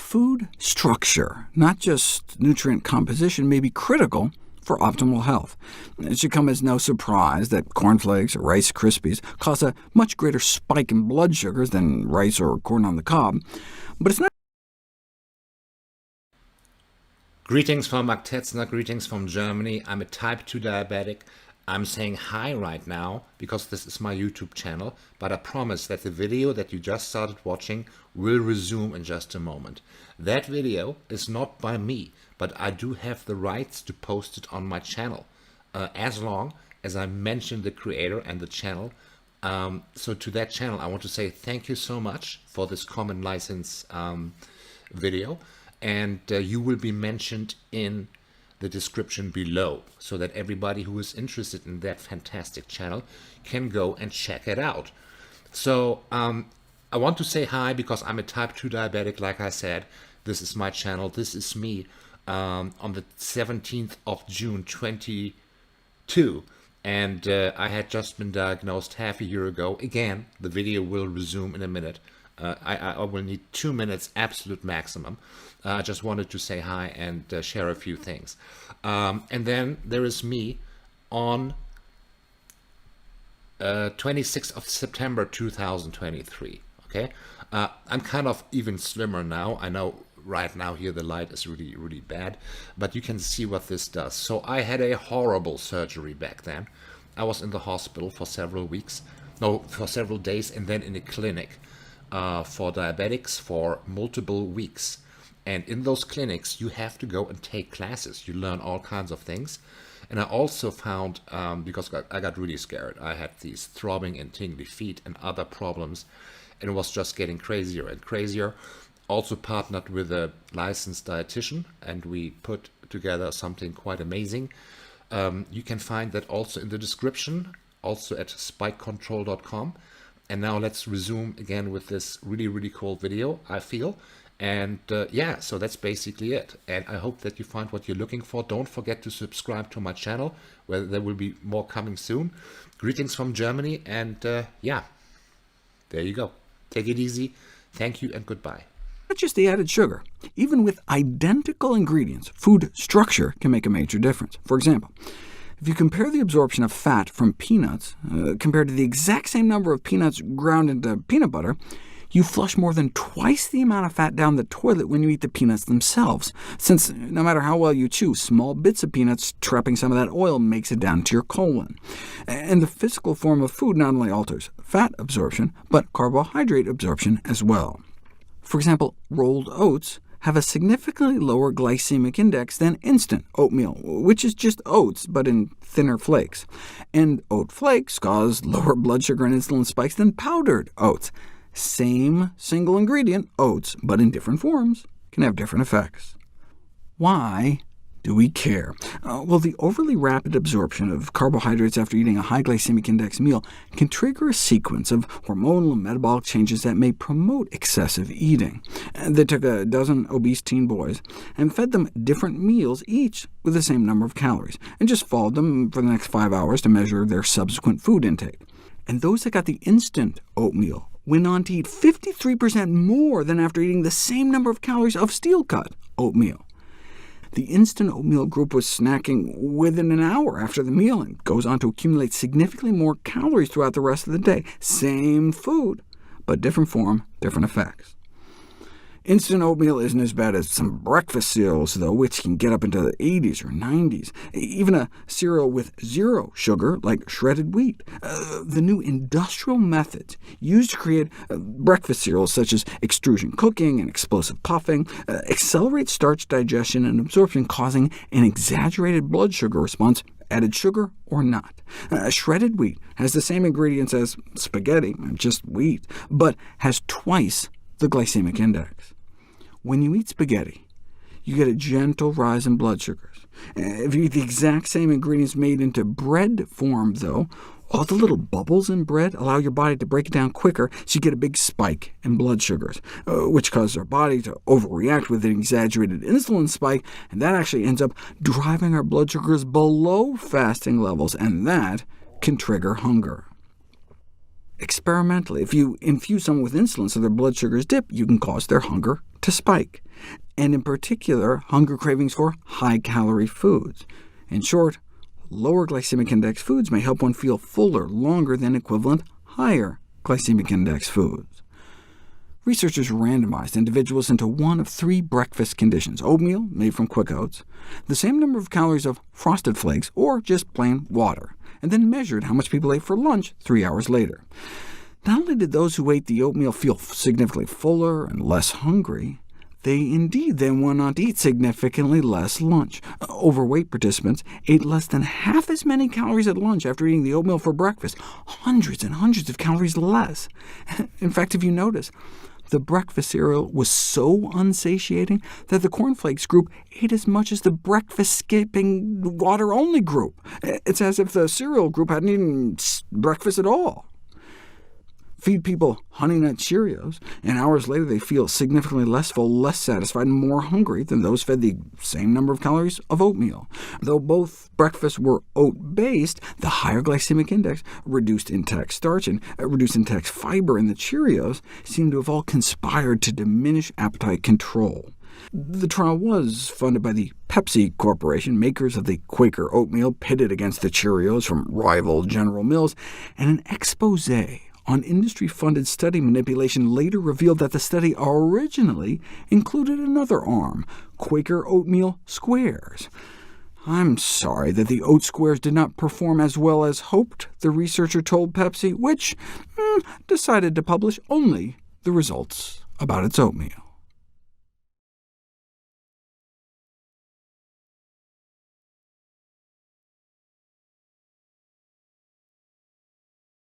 food structure, not just nutrient composition, may be critical for optimal health. It should come as no surprise that cornflakes or Rice Krispies cause a much greater spike in blood sugars than rice or corn on the cob, but it's not. Greetings from Magtetzner, greetings from Germany. I'm a type 2 diabetic. I'm saying hi right now because this is my YouTube channel, but I promise that the video that you just started watching will resume in just a moment. That video is not by me, but I do have the rights to post it on my channel, as long as I mention the creator and the channel. So to that channel, I want to say thank you so much for this common license video, and you will be mentioned in the description below, so that everybody who is interested in that fantastic channel can go and check it out. So I want to say hi because I'm a type 2 diabetic, like I said. This is my channel, this is me, on the 17th of June 2022, and I had just been diagnosed half a year ago. Again, the video will resume in a minute. I will need 2 minutes absolute maximum. I just wanted to say hi and share a few things. And then there is me on 26th of September 2023. Okay, I'm kind of even slimmer now. I know right now here the light is really bad, but you can see what this does. So I had a horrible surgery back then. I was in the hospital for several days, and then in a clinic for diabetics for multiple weeks. And in those clinics, you have to go and take classes. You learn all kinds of things. And I also found, because I got really scared, I had these throbbing and tingly feet and other problems, and it was just getting crazier and crazier. Also partnered with a licensed dietitian, and we put together something quite amazing. You can find that also in the description, also at spikecontrol.com. And now let's resume again with this really cool video, I feel. And yeah, so that's basically it. And I hope that you find what you're looking for. Don't forget to subscribe to my channel, where there will be more coming soon. Greetings from Germany, and yeah, there you go. Take it easy. Thank you and goodbye. Not just the added sugar. Even with identical ingredients, food structure can make a major difference. For example, if you compare the absorption of fat from peanuts compared to the exact same number of peanuts ground into peanut butter, you flush more than twice the amount of fat down the toilet when you eat the peanuts themselves, since no matter how well you chew, small bits of peanuts trapping some of that oil makes it down to your colon. And the physical form of food not only alters fat absorption, but carbohydrate absorption as well. For example, rolled oats have a significantly lower glycemic index than instant oatmeal, which is just oats, but in thinner flakes. And oat flakes cause lower blood sugar and insulin spikes than powdered oats. Same single ingredient, oats, but in different forms, can have different effects. Why do we care? Well, the overly rapid absorption of carbohydrates after eating a high glycemic index meal can trigger a sequence of hormonal and metabolic changes that may promote excessive eating. They took a dozen obese teen boys and fed them different meals, each with the same number of calories, and just followed them for the next 5 hours to measure their subsequent food intake. And those that got the instant oatmeal went on to eat 53% more than after eating the same number of calories of steel-cut oatmeal. The instant oatmeal group was snacking within an hour after the meal and goes on to accumulate significantly more calories throughout the rest of the day. Same food, but different form, different effects. Instant oatmeal isn't as bad as some breakfast cereals, though, which can get up into the 80s or 90s. Even a cereal with zero sugar, like shredded wheat. The new industrial methods used to create breakfast cereals, such as extrusion cooking and explosive puffing, accelerate starch digestion and absorption, causing an exaggerated blood sugar response, added sugar or not. Shredded wheat has the same ingredients as spaghetti, just wheat, but has twice the glycemic index. When you eat spaghetti, you get a gentle rise in blood sugars. If you eat the exact same ingredients made into bread form, though, all the little bubbles in bread allow your body to break it down quicker, so you get a big spike in blood sugars, which causes our body to overreact with an exaggerated insulin spike, and that actually ends up driving our blood sugars below fasting levels, and that can trigger hunger. Experimentally, if you infuse someone with insulin so their blood sugars dip, you can cause their hunger to spike, and in particular, hunger cravings for high-calorie foods. In short, lower glycemic index foods may help one feel fuller longer than equivalent higher glycemic index foods. Researchers randomized individuals into one of 3 breakfast conditions: oatmeal, made from quick oats, the same number of calories of Frosted Flakes, or just plain water, and then measured how much people ate for lunch 3 hours later. Not only did those who ate the oatmeal feel significantly fuller and less hungry, they indeed then went on to eat significantly less lunch. Overweight participants ate less than half as many calories at lunch after eating the oatmeal for breakfast, hundreds and hundreds of calories less. In fact, if you notice, the breakfast cereal was so unsatiating that the cornflakes group ate as much as the breakfast-skipping water-only group. It's as if the cereal group hadn't eaten breakfast at all. Feed people Honey Nut Cheerios, and hours later they feel significantly less full, less satisfied, and more hungry than those fed the same number of calories of oatmeal. Though both breakfasts were oat-based, the higher glycemic index, reduced intact starch, and reduced intact fiber in the Cheerios seem to have all conspired to diminish appetite control. The trial was funded by the Pepsi Corporation, makers of the Quaker oatmeal, pitted against the Cheerios from rival General Mills, and an expose on industry-funded study manipulation later revealed that the study originally included another arm, Quaker Oatmeal Squares. I'm sorry that the oat squares did not perform as well as hoped, the researcher told Pepsi, which decided to publish only the results about its oatmeal.